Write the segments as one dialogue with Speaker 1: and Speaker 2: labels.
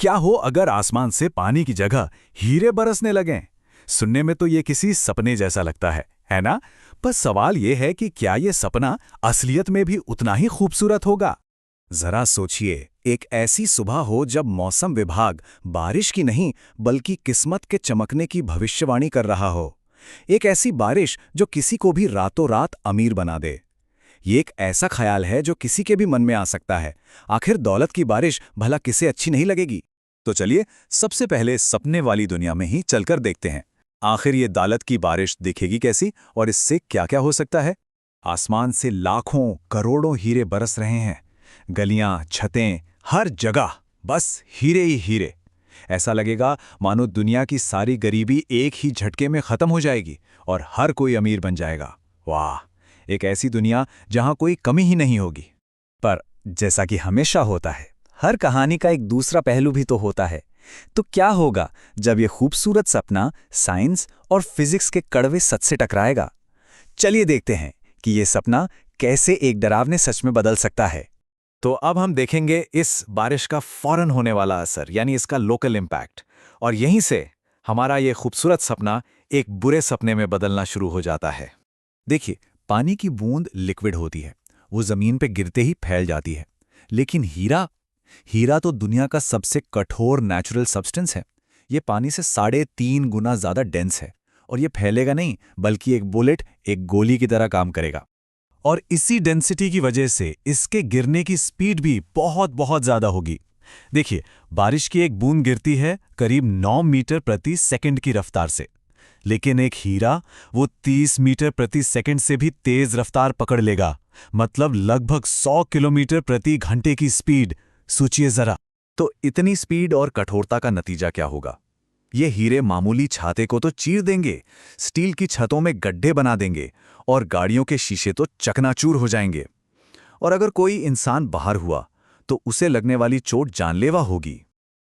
Speaker 1: क्या हो अगर आसमान से पानी की जगह हीरे बरसने लगें? सुनने में तो ये किसी सपने जैसा लगता है ना? पर सवाल ये है कि क्या ये सपना असलियत में भी उतना ही खूबसूरत होगा? जरा सोचिए, एक ऐसी सुबह हो जब मौसम विभाग बारिश की नहीं बल्कि किस्मत के चमकने की भविष्यवाणी कर रहा हो। एक ऐसी बारिश जो किसी को भी रातों रात अमीर बना दे। ये एक ऐसा ख्याल है जो किसी के भी मन में आ सकता है। आखिर दौलत की बारिश भला किसे अच्छी नहीं लगेगी? तो चलिए सबसे पहले सपने वाली दुनिया में ही चलकर देखते हैं। आखिर ये दौलत की बारिश दिखेगी कैसी और इससे क्या-क्या हो सकता है? आसमान से लाखों करोड़ों हीरे बरस रहे हैं। गलियां, छतें, हर जगह बस हीरे ही हीरे। ऐसा लगेगा मानो दुनिया की सारी गरीबी एक ही झटके में खत्म हो जाएगी और हर कोई अमीर बन जाएगा। वाह, एक ऐसी दुनिया जहां कोई कमी ही नहीं होगी। पर जैसा कि हमेशा होता है, हर कहानी का एक दूसरा पहलू भी तो होता है। तो क्या होगा जब यह खूबसूरत सपना साइंस और फिजिक्स के कड़वे सच से टकराएगा? चलिए देखते हैं कि यह सपना कैसे एक डरावने सच में बदल सकता है। तो अब हम देखेंगे इस बारिश का फौरन होने वाला असर, यानी इसका लोकल इम्पैक्ट, और यहीं से हमारा ये खूबसूरत सपना एक बुरे सपने में बदलना शुरू हो जाता है। देखिए, पानी की बूंद लिक्विड होती है, वो जमीन पे गिरते ही फैल जाती है। लेकिन हीरा तो दुनिया का सबसे कठोर नेचुरल सब्सटेंस है। ये पानी से 3.5 गुना ज्यादा डेंस है और ये फैलेगा नहीं बल्कि एक बुलेट, एक गोली की तरह काम करेगा। और इसी डेंसिटी की वजह से इसके गिरने की स्पीड भी बहुत ज्यादा होगी। देखिए, बारिश की एक बूंद गिरती है करीब 9 मीटर प्रति सेकंड की रफ्तार से, लेकिन एक हीरा वो 30 मीटर प्रति सेकंड से भी तेज रफ्तार पकड़ लेगा, मतलब लगभग 100 किलोमीटर प्रति घंटे की स्पीड। सोचिए जरा। तो इतनी स्पीड और कठोरता का नतीजा क्या होगा? ये हीरे मामूली छाते को तो चीर देंगे, स्टील की छतों में गड्ढे बना देंगे और गाड़ियों के शीशे तो चकनाचूर हो जाएंगे। और अगर कोई इंसान बाहर हुआ तो उसे लगने वाली चोट जानलेवा होगी।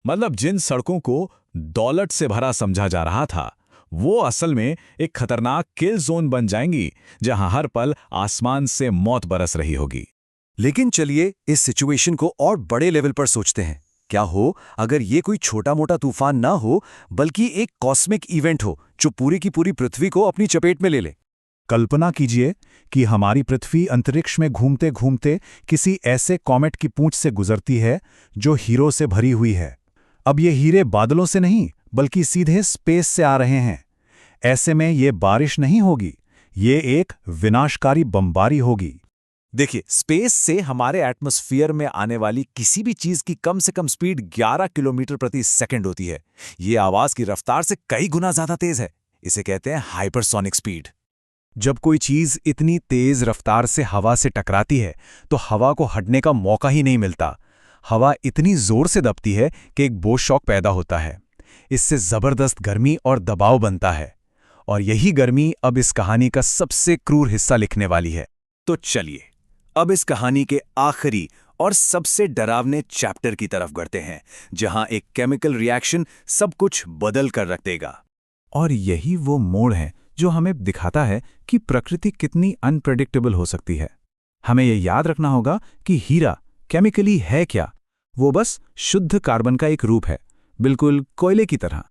Speaker 1: मतलब जिन सड़कों को दौलत से भरा समझा जा रहा था, वो असल में एक खतरनाक किल जोन बन जाएंगी, जहां हर पल आसमान से मौत बरस रही होगी। लेकिन चलिए इस सिचुएशन को और बड़े लेवल पर सोचते हैं। क्या हो अगर ये कोई छोटा मोटा तूफान ना हो बल्कि एक कॉस्मिक इवेंट हो जो पूरी की पूरी पृथ्वी को अपनी चपेट में ले ले? कल्पना कीजिए कि हमारी पृथ्वी अंतरिक्ष में घूमते घूमते किसी ऐसे कॉमेट की पूंछ से गुजरती है जो हीरों से भरी हुई है। अब ये हीरे बादलों से नहीं बल्कि सीधे स्पेस से आ रहे हैं। ऐसे में ये बारिश नहीं होगी, ये एक विनाशकारी बमबारी होगी। देखिए, स्पेस से हमारे एटमॉस्फेयर में आने वाली किसी भी चीज की कम से कम स्पीड 11 किलोमीटर प्रति सेकंड होती है। ये आवाज की रफ्तार से कई गुना ज्यादा तेज है। इसे कहते हैं हाइपरसोनिक स्पीड। जब कोई चीज इतनी तेज रफ्तार से हवा से टकराती है तो हवा को हटने का मौका ही नहीं मिलता। हवा इतनी जोर से दबती है कि एक बोझ शॉक पैदा होता है। इससे जबरदस्त गर्मी और दबाव बनता है, और यही गर्मी अब इस कहानी का सबसे क्रूर हिस्सा लिखने वाली है। तो चलिए अब इस कहानी के आखिरी और सबसे डरावने चैप्टर की तरफ बढ़ते हैं, जहां एक केमिकल रिएक्शन सब कुछ बदल कर रख देगा। और यही वो मोड़ है जो हमें दिखाता है कि प्रकृति कितनी अनप्रेडिक्टेबल हो सकती है। हमें यह याद रखना होगा कि हीरा केमिकली है क्या? वो बस शुद्ध कार्बन का एक रूप है, बिल्कुल कोयले की तरह।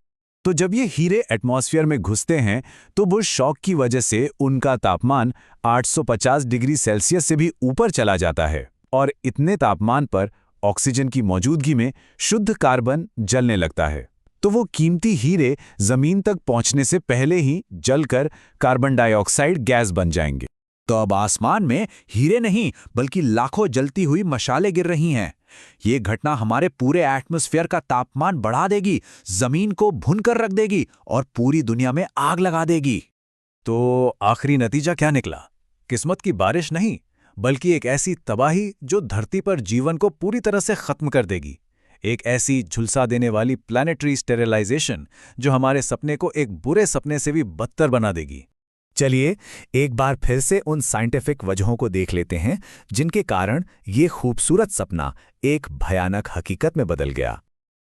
Speaker 1: तो जब ये हीरे एटमॉस्फेयर में घुसते हैं तो वो शॉक की वजह से उनका तापमान 850 डिग्री सेल्सियस से भी ऊपर चला जाता है, और इतने तापमान पर ऑक्सीजन की मौजूदगी में शुद्ध कार्बन जलने लगता है। तो वो कीमती हीरे जमीन तक पहुंचने से पहले ही जलकर कार्बन डाइऑक्साइड गैस बन जाएंगे। तो अब आसमान में हीरे नहीं बल्कि लाखों जलती हुई मशालें गिर रही हैं। ये घटना हमारे पूरे एटमॉस्फेयर का तापमान बढ़ा देगी, जमीन को भूनकर रख देगी और पूरी दुनिया में आग लगा देगी। तो आखिरी नतीजा क्या निकला? किस्मत की बारिश नहीं बल्कि एक ऐसी तबाही जो धरती पर जीवन को पूरी तरह से खत्म कर देगी। एक ऐसी झुलसा देने वाली प्लैनेटरी स्टेरिलाइजेशन जो हमारे सपने को एक बुरे सपने से भी बदतर बना देगी। चलिए एक बार फिर से उन साइंटिफिक वजहों को देख लेते हैं जिनके कारण ये खूबसूरत सपना एक भयानक हकीकत में बदल गया।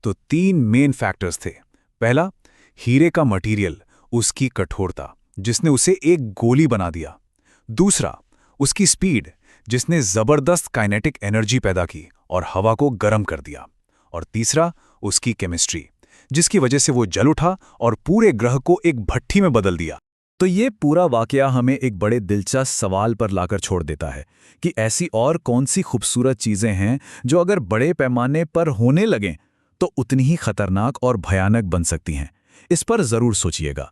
Speaker 1: तो 3 मेन फैक्टर्स थे। पहला, हीरे का मटेरियल, उसकी कठोरता जिसने उसे एक गोली बना दिया। दूसरा, उसकी स्पीड जिसने जबरदस्त काइनेटिक एनर्जी पैदा की और हवा को गर्म कर दिया। और तीसरा उसकी केमिस्ट्री, जिसकी वजह से वो जल उठा और पूरे ग्रह को एक भट्ठी में बदल दिया। तो ये पूरा वाकया हमें एक बड़े दिलचस्प सवाल पर लाकर छोड़ देता है कि ऐसी और कौन सी खूबसूरत चीज़ें हैं जो अगर बड़े पैमाने पर होने लगें तो उतनी ही खतरनाक और भयानक बन सकती हैं। इस पर ज़रूर सोचिएगा।